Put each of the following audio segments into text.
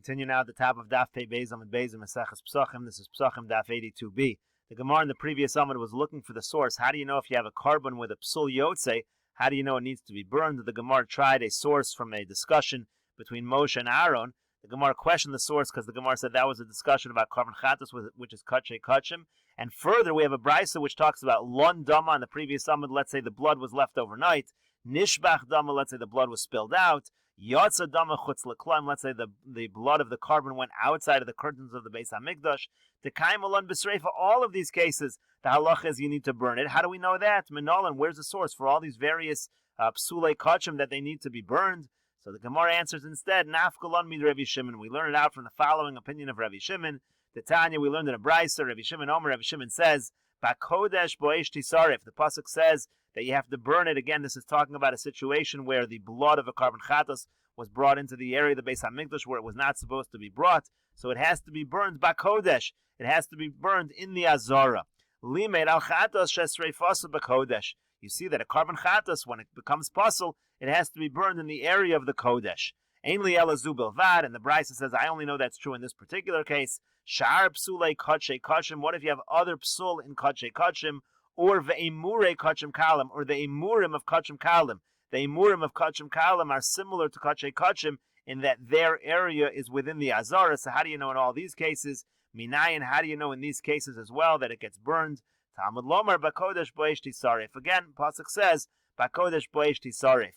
continue now at the top of Daf Tube and Meseches Pesachim. This is Pesachim Daf 82b. The Gemara in the previous Amud was looking for the source. How do you know if you have a carbon with a psul yotze? How do you know it needs to be burned? The Gemara tried a source from a discussion between Moshe and Aaron. The Gemara questioned the source because the Gemara said that was a discussion about carbon chatas, which is kachay kachim. And further, we have a brisa which talks about lon dama in the previous Amud. Let's say the blood was left overnight. Nishbach dama, let's say the blood was spilled out. Yotza dama chutz leklaim, let's say the blood of the carbon went outside of the curtains of the Beis HaMikdash. Tekaim alon b'sreifa, all of these cases, the halacha is you need to burn it. How do we know that? Minolan, where's the source for all these various psulei kachim that they need to be burned? So the Gemara answers instead, nafkalon mid Rabbi Shimon. We learn it out from the following opinion of Rabbi Shimon. The Tanya, we learned in a brisa, Rabbi Shimon Omer, Rabbi Shimon says, Bakodesh boesh tisarif. The pasuk says that you have to burn it. Again, this is talking about a situation where the blood of a carbon chatas was brought into the area of the Beis HaMikdash where it was not supposed to be brought. So it has to be burned bakodesh. It has to be burned in the azara. Limeid al chatas shesreifasu bakodesh. You see that a carbon chatas, when it becomes puzzle, it has to be burned in the area of the kodesh. Ainli elazu bilvad, and the Brisa says, I only know that's true in this particular case. Shar psulei kachay kachim. What if you have other psul in kachay kachim, or ve'emure kachim kalim, or the emurim of kachim kalim? The emurim of kachim kalim are similar to kachay kachim in that their area is within the azara. So how do you know in all these cases? Minayin, how do you know in these cases as well that it gets burned? Talmud lomar bakodesh boesh tisarif. Again, pasuk says bakodesh boesh tisarif.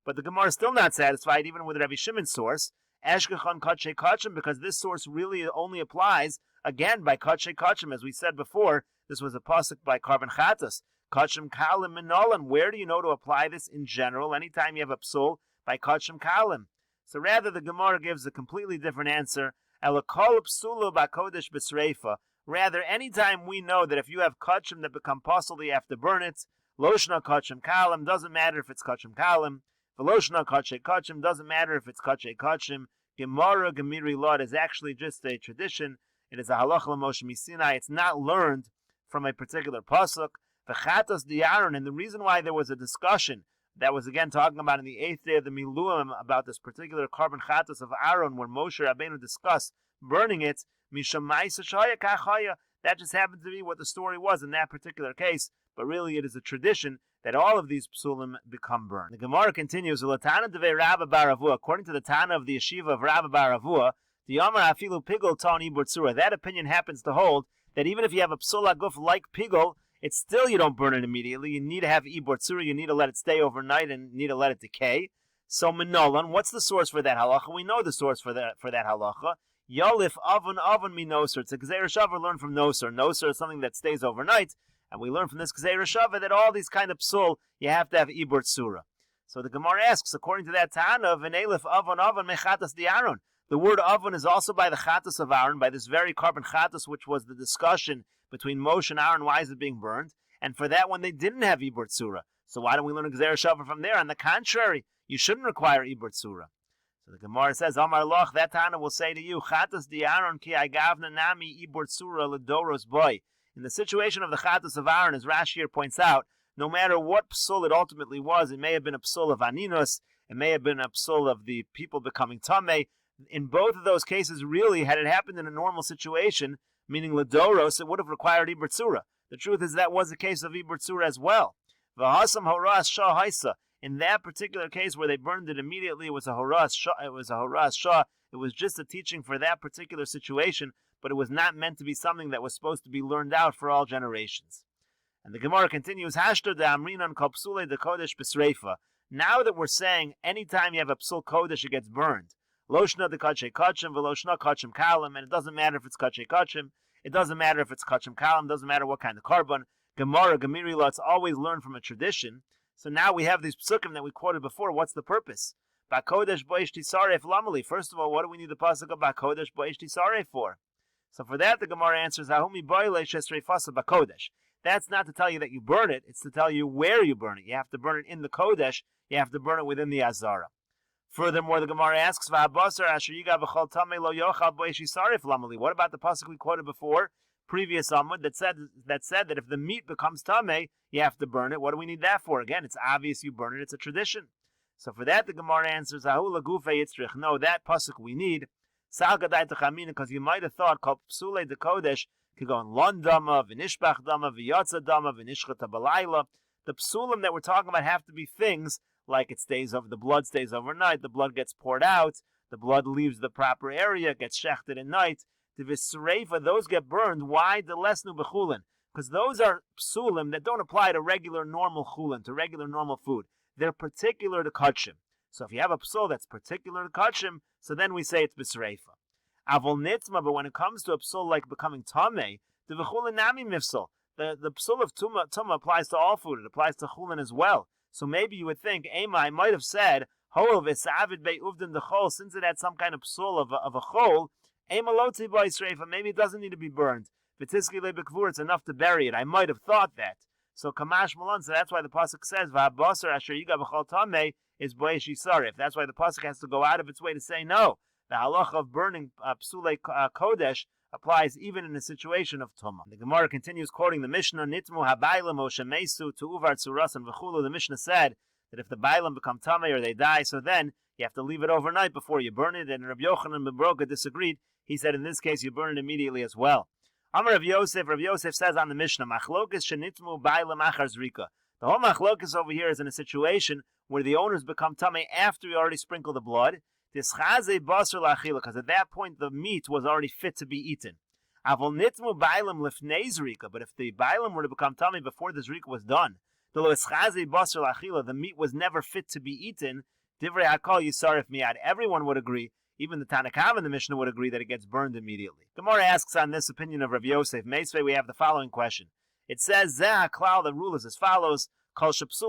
But the Gemara is still not satisfied even with Rabbi Shimon's source, Eshkechon Kachay Kachim, because this source really only applies, again, by Kachay Kachim. As we said before, this was a pasuk by carbon chatas. Kachim Kalim Minolan. Where do you know to apply this in general? Anytime you have a psul by Kachim Kalim. So rather, the Gemara gives a completely different answer. Elakol psulu bakodesh b'sreifa. Rather, anytime we know that if you have Kachim that become puzzle, you have to burn it. Loshna Kachim Kalim, doesn't matter if it's Kachim Kalim. Veloshna kachay kachim, doesn't matter if it's kachay kachim. Gemara gemiri lot is actually just a tradition. It is a halacha l'Moshe Misinai. It's not learned from a particular pasuk. V'chatas di'aron, and the reason why there was a discussion that was again talking about in the 8th day of the Miluim about this particular carbon chatas of Aaron, where Moshe Rabbeinu discussed burning it. Mishamai shaya kachaya. That just happened to be what the story was in that particular case, but really it is a tradition that all of these psulim become burned. The Gemara continues, according to the Tana of the yeshiva of Rabbi Bar Avua, the Yomar Afilu Pigol Ton Ibur Tzura, that opinion happens to hold that even if you have a psul aguf like Pigol, it's still you don't burn it immediately. You need to have Ibur Tzura, you need to let it stay overnight and need to let it decay. So Minolan, what's the source for that halacha? We know the source for that halacha. Yolif Avon mi Noser. It's a Gzeir Shavar learned from Noser. Noser is something that stays overnight. And we learn from this Gzeir Shava that all these kind of psul, you have to have Ibur Tzura. So the Gemara asks, according to that Tana, V'neilif avon mechatas di Aaron. The word avon is also by the chatas of Aaron, by this very carbon chatas, which was the discussion between Moshe and Aaron, why is it being burned? And for that one, they didn't have Ibur Tzura. So why don't we learn a Gzeir Shava from there? On the contrary, you shouldn't require Ibur Tzura. So the Gemara says, Amar Loch, that Tana will say to you, Chatas di Aaron ki agavna nami Ibur Tzura ledoros boy. In the situation of the chatas of Aaron, as Rashi here points out, no matter what psul it ultimately was, it may have been a psul of aninus, it may have been a psul of the people becoming tamei. In both of those cases, really, had it happened in a normal situation, meaning ledoros, it would have required Ibur Tzura. The truth is that was the case of Ibur Tzura as well. V'hasam horas shah haisa. In that particular case where they burned it immediately, it was a horas shah. It was just a teaching for that particular situation, but it was not meant to be something that was supposed to be learned out for all generations. And the Gemara continues, Hashter de Amrinan kol psule de kodesh b'sreifa. Now that we're saying anytime you have a psul kodesh, it gets burned. Loshna de kachay kachim, veloshna kachim kalim, and it doesn't matter if it's kachay kachim, it doesn't matter if it's kachim kalim, doesn't matter what kind of carbon. Gemara, gemiri lo, it's always learned from a tradition. So now we have these psukim that we quoted before. What's the purpose? Bakodesh boesh tisaref lamali. First of all, what do we need the pasuk of bakodesh boesh tisaref for? So for that, the Gemara answers, Ahumi boile shesreifasa bakodesh. That's not to tell you that you burn it, it's to tell you where you burn it. You have to burn it in the kodesh, you have to burn it within the azara. Furthermore, the Gemara asks, V'habasar asher yiga b'chol tamei lo yochal boesh tisaref lamali. What about the pasuk we quoted before, previous Amud, that said that if the meat becomes tamei, you have to burn it. What do we need that for? Again, it's obvious you burn it, it's a tradition. So for that, the Gemara answers, Ahu lagufe yitzrich. No, that pasuk we need. Because you might have thought called psule de kodesh could go in lon dama, v'nishbach dama, v'yatza dama, v'nishchata balayla. The psulim that we're talking about have to be things like the blood stays overnight, the blood gets poured out, the blood leaves the proper area, gets shechted at night. The visreifa, those get burned. Why? The lesnu bechulin. Because those are psulim that don't apply to regular normal chulin, to regular normal food. They're particular to kachim. So if you have a psul that's particular to kachim, so then we say it's bisreifa. Avol nitzma, but when it comes to a psul like becoming tameh, the v'chulin nami mifsul. The psul of tumah applies to all food. It applies to chulin as well. So maybe you would think, Ema, I might have said, Hoel v'savid be uvdin the chol, since it had some kind of psul of a chol, Ema lotzi b'isreifa, maybe it doesn't need to be burned. V'tiski lebekvur, it's enough to bury it. I might have thought that. So Kamash Malon, so that's why the pasuk says, V'habasar asher yiga b'chol tameh is boyesh yisarif. That's why the pasuk has to go out of its way to say no. The halacha of burning psule kodesh applies even in a situation of tumah. The Gemara continues quoting the Mishnah, Nitmu habaylam o shemesu tu uvar tzuras and v'chulu. The Mishnah said that if the baylam become tameh or they die, so then you have to leave it overnight before you burn it. And Rabbi Yochanan ben Broka disagreed. He said in this case you burn it immediately as well. Amar Rav Yosef says on the Mishnah, Machlokes shenitmu baylam achar zrika. The whole machlokes over here is in a situation where the owners become tameh after you already sprinkle the blood. Because at that point the meat was already fit to be eaten. But if the bailam were to become tummy before the zrika was done, the meat was never fit to be eaten. Everyone would agree, even the Tanakam and the Mishnah would agree that it gets burned immediately. Gemara asks on this opinion of Rav Yosef, Meisvei, we have the following question. It says, the rule is as follows, anytime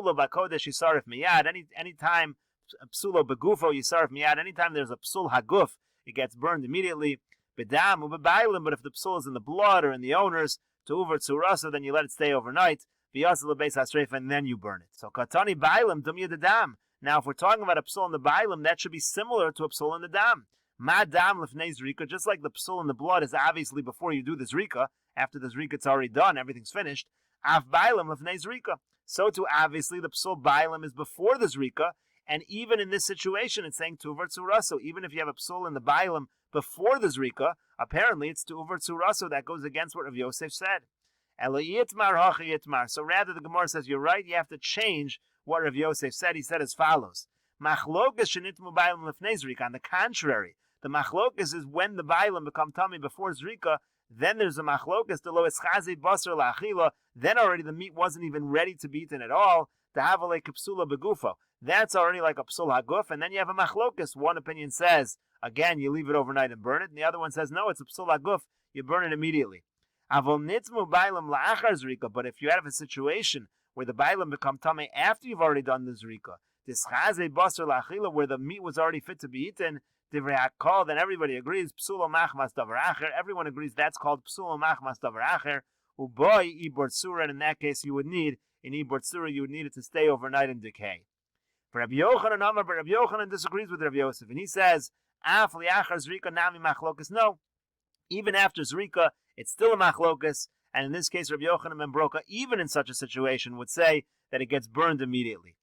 psulo begufo yisarif miyad. Anytime there's a psul haguf, it gets burned immediately. Bedam ubebaylim, but if the psul is in the blood or in the owners, to uver tzurasa, then you let it stay overnight. V'yasel beis hasreif, and then you burn it. So katani baylim dum yedadam. Now, if we're talking about a psul in the baylim, that should be similar to a psul in the dam. Ma dam lefnei zrika, just like the psul in the blood is obviously before you do the zrika. After the zrika it's already done, everything's finished. Af baylim lefnei zrika. So too, obviously, the psul baylim is before the zrika. And even in this situation, it's saying tuvar tzuraso. Even if you have a psul in the bailam before the zrika, apparently it's tuvar tzuraso. That goes against what Rav Yosef said. So rather, the Gemara says, you're right, you have to change what Rav Yosef said. He said as follows. On the contrary, the machlokas is when the bailam become tummy before zrika, then there's a machlokas, then already the meat wasn't even ready to be eaten at all. That's already like a psul haguf, and then you have a machlokas. One opinion says, again, you leave it overnight and burn it, and the other one says, no, it's a psul haguf, you burn it immediately. But if you have a situation where the bailam become tameh after you've already done the zrika, where the meat was already fit to be eaten, then everybody agrees, everyone agrees that's called psul machmas davar acher, and in that case you would need, in ibor tzura, you would need it to stay overnight and decay. For Rabbi Yochanan, but Rabbi Yochanan disagrees with Rabbi Yosef, and he says, "Af liachar zrika nami machlokas." No, even after zrika, it's still a machlokas, and in this case, Rabbi Yochanan ben Broka, even in such a situation, would say that it gets burned immediately.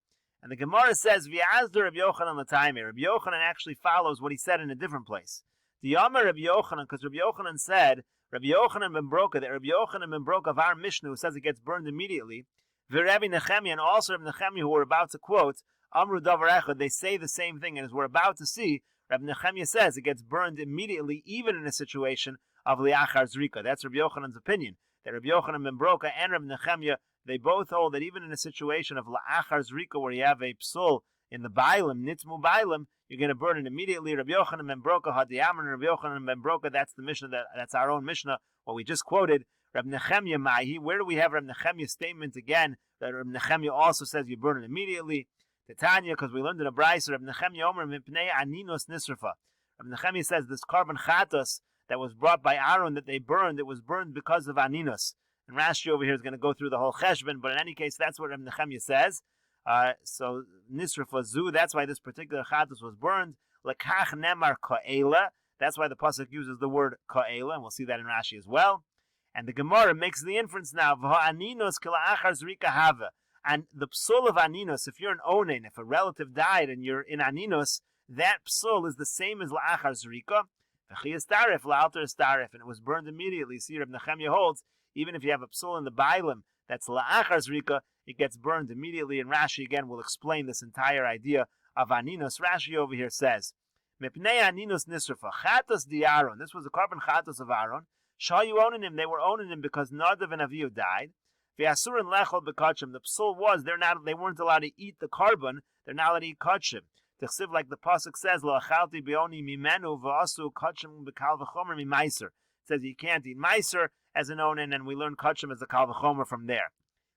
And the Gemara says, "V'yazder Rabbi Yochanan l'taimei." Rabbi Yochanan actually follows what he said in a different place. The Yamar Rabbi Yochanan, because Rabbi Yochanan said, Rabbi Yochanan ben Broka, that Rabbi Yochanan ben Broka of our Mishnah, who says it gets burned immediately, V'Rabbi Nechemia, and also Rabbi Nechemia, who we're about to quote, Amru davar echad, they say the same thing, and as we're about to see, Rabbi Nechemia says it gets burned immediately, even in a situation of liachar zrika. That's Rabbi Yochanan's opinion. That Rabbi Yochanan ben Broka and Rabbi Nechemia, they both hold that even in a situation of liachar zrika, where you have a psul in the bailam, nitmu bailam, you're going to burn it immediately. Rabbi Yochanan ben Broka had the Amr, and Rabbi Yochanan ben Broka, that's the Mishnah, that's our own Mishnah, what we just quoted. Rabbi Nechemia Mahi, where do we have Rabbi Nechemia's statement again, that Rabbi Nechemia also says you burn it immediately? Tanya, because we learned in a brayso, Rabbi Nechemia Omer mipnei aninos nisrafa. Rabbi Nechemia says this carbon chatos that was brought by Aaron that they burned, it was burned because of aninos. And Rashi over here is going to go through the whole cheshbon, but in any case, that's what Rabbi Nechemia says. So nisrafa zu, that's why this particular chatos was burned. Lekach nemar ka'ela, that's why the pasuk uses the word ka'ela, and we'll see that in Rashi as well. And the Gemara makes the inference now, v'ha'aninos k'la'achar zrika hava. And the psul of aninos, if you're an onen, if a relative died and you're in aninos, that psul is the same as la'achar zrika. V'chiyas la'alter starif, and it was burned immediately. See, Reb Nechemia holds, even if you have a psul in the bailim, that's la'achar zrika, it gets burned immediately. And Rashi again will explain this entire idea of aninos. Rashi over here says, Mipnei aninos nisrafa, chatos di Aaron. This was a carbon chatos of Aaron. Shayu owning him, they were owning him because Nadav and Avihu died. V'asur and lechol bekachim. The psul was they weren't allowed to eat the carbon. They're not allowed to eat kachim. Tichsiv, like the pasuk says, lo achalti beoni mimenu v'asu kachim bekal v'chomer mimaiser. It says you can't eat meiser as an onin, and we learn kachim as a kal v'chomer from there.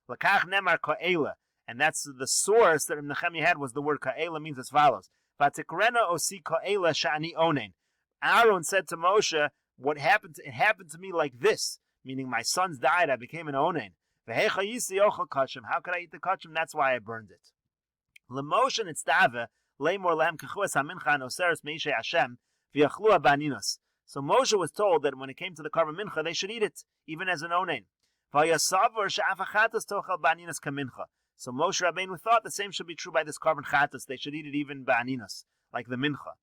Lakach nemar ka'ela, and that's the source that Nechemia had was the word ka'ela, means as follows: Vatikrena osi ka'ela shani onin. Aaron said to Moshe, "What happened? It happened to me like this, meaning my sons died. I became an onin. V'hecha yisi ochel kachim. How could I eat the kachim? That's why I burned it." Lemoshe nitztave leimor lehem kechuas hamincha and oseres meishe Hashem v'yachlu abaninos. So Moshe was told that when it came to the carbon mincha, they should eat it, even as an onin. So Moshe Rabbeinu thought the same should be true by this carbon chatas. They should eat it even ba'aninos, like the mincha.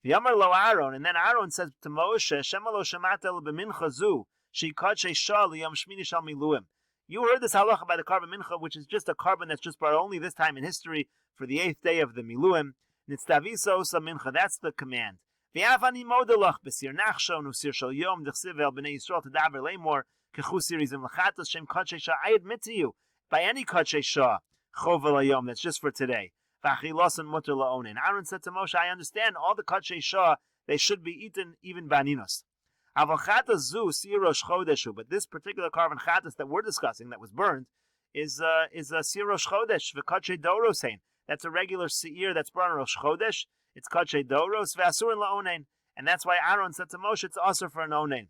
V'yamar lo Aaron, and then Aaron says to Moshe, Shemalo shemat el b'mincha zu, sheikadshei shah liyom shmini shal miluim. You heard this halacha by the carbon mincha, which is just a carbon that's just brought only this time in history for the 8th day of the miluim. Nitztaviso osa mincha, that's the command. V'yavani modelach b'sir nachsho nusir shal yom d'chsiv el b'nei Yisrael t'daber leimor. I admit to you, by any kachei shah, chovel hayom, that's just for today. Aaron said to Moshe, I understand all the kachei shah, they should be eaten even baninos. But this particular carbon chatas that we're discussing, that was burned, is a sirosh chodesh v'kachei dorosein. That's a regular seir that's burned rosh chodesh. It's kachei doros v'asur la'onein, and that's why Aaron said to Moshe, it's also for an onein.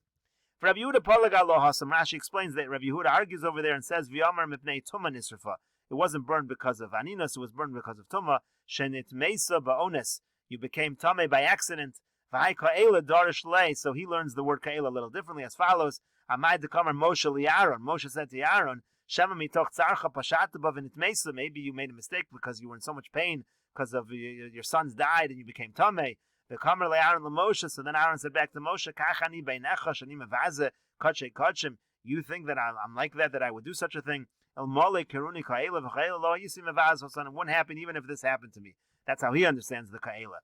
For Rabbi Yehuda Palaga lo hasam, Rashi explains that Rabbi Yehuda argues over there and says, V'yamar mipnei tuma nisrafa. It wasn't burned because of aninos, it was burned because of tuma. Shenit meisa ba'ones. You became tame by accident. V'hai ka'ela darish lei. So he learns the word ka'ela a little differently as follows. Amai dekamar Moshe li Aaron. Moshe said to Aaron, Shema mitoch tzarcha pashat b'venit meisa. Maybe you made a mistake because you were in so much pain because of your sons died and you became tame. The Kamer le Aaron Moshe. So then Aaron said back to Moshe, Kachani beinecha shani mevaze kachei kachim. You think that I'm like that I would do such a thing? El mole keruni ka'ela v'cha'ela lo yisi mevaz hosan. It wouldn't happen even if this happened to me. That's how he understands the ka'ela.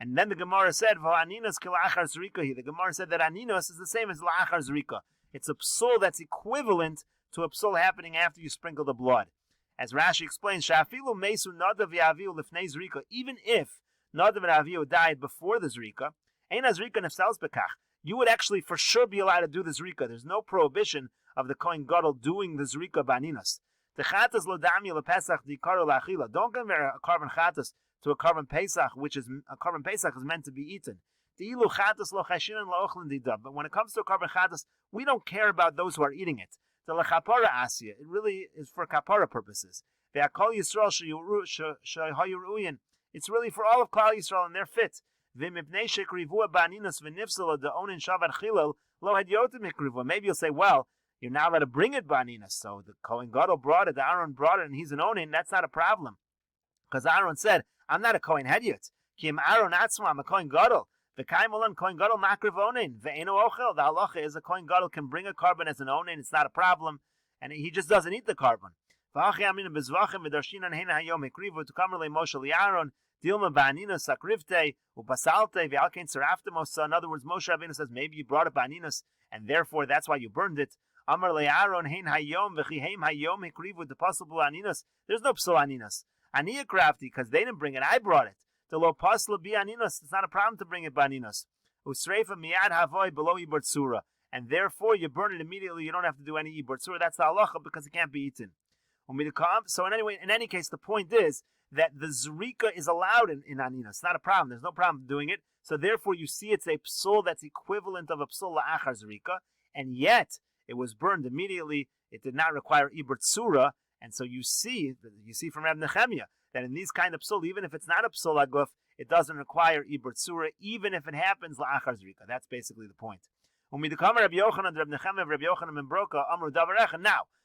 And then the Gemara said, V'aninos kilachar zrika. The Gemara said that aninos is the same as la'achar zrika. It's a psul that's equivalent to a psul happening after you sprinkle the blood. As Rashi explains, Shafilu mesu nadav yaviu lifnei zrika. Even if Nadav and Avihu died before the Zrika, Ein Zrika nefsals bekach. You would actually for sure be allowed to do the Zrika. There's no prohibition of the Kohen Gadol doing the Zrika baninas. The chatas lo dami lepesach dikaru lachila. Don't compare a carbon chatas to a carbon pesach, which is a carbon pesach is meant to be eaten. Di'ilu chatas lo chashinan lo ochlin didab. But when it comes to a carbon chatas, we don't care about those who are eating it. The lechapara asya, it really is for kapara purposes. Ve'akol Yisrael sheyuruyin. It's really for all of Klal Yisrael, and they're fit. Maybe you'll say, well, you're not allowed to bring it baninas. So the Kohen Gadol brought it, the Aaron brought it, and he's an onin. That's not a problem. Because Aaron said, I'm not a Kohen Hedyot. Kim Aaron Atzma, I'm a Kohen Gadol. The Kaimolan Kohen Gadol makriv onin. Ve'eno ochel. The halacha is a Kohen Gadol can bring a carbon as an onin. It's not a problem. And he just doesn't eat the carbon. Dilma ba'aninos sakrivte upasalte v'alkein saraftemos. In other words, Moshe Rabbeinu says maybe you brought it ba'aninos and therefore that's why you burned it. Amar le'Aaron hein hayom v'chiheim hayom hikrivu depasul ba'aninos. There's no psul aninos. Aniya crafty because they didn't bring it. I brought it. The lo pasla ba'aninos. It's not a problem to bring it ba'aninos. Usreifa miyad havoy below ibor tzura. And therefore you burn it immediately. You don't have to do any ibor tzura. That's the halacha because it can't be eaten. So in any case, the point is that the zrika is allowed in aninos. It's not a problem. There's no problem doing it. So therefore, you see it's a psul that's equivalent of a psul la'achar zrika, and yet it was burned immediately. It did not require ibur tzura, and so you see from Reb Nechemia that in these kind of psul, even if it's not a psul aguf, it doesn't require ibur tzura, even if it happens la'achar zrika. That's basically the point. Now,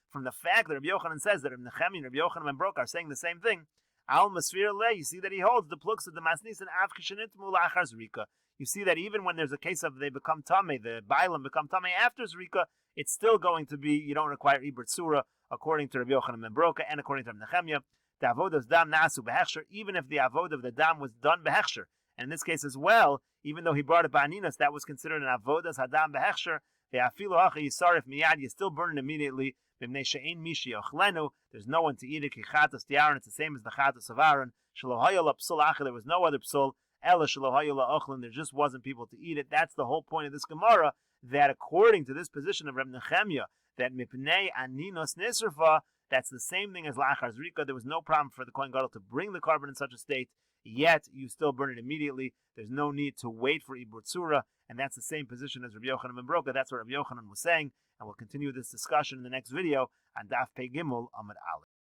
from the fact that Rabbi Yochanan says that Reb Nechemia and Rabbi Yochanan and Broka are saying the same thing, Al Masfir Le, you see that he holds the plugs of the Masnis and Av Kishanitmu Lachar Zrika. you see that even when there's a case of they become tamei, the bailam become tamei after zrika, it's still going to be, you don't require ibur tzura, according to Rabbi Yochanan ben Broka and according to Rabbi Nechemya. The avodas dam nasu behechsher, even if the avod of the dam was done behechsher. And in this case as well, even though he brought it ba'aninas, that was considered an avodas hadam behechsher. Ve'afilu hacha yisarif miyad, you still burn it immediately. There's no one to eat it. It's the same as the chatas of Aaron. There was no other psul. There just wasn't people to eat it. That's the whole point of this Gemara, that according to this position of Reb Nechemya, that mipnei aninos nisrfa, that's the same thing as lachar zrika. There was no problem for the Kohen Gadol to bring the carbon in such a state, yet you still burn it immediately. There's no need to wait for ibur tzura, and that's the same position as Rabbi Yochanan ben Broka. That's what Rabbi Yochanan was saying, and we'll continue this discussion in the next video on Daf Pei Gimel Amud Aleph.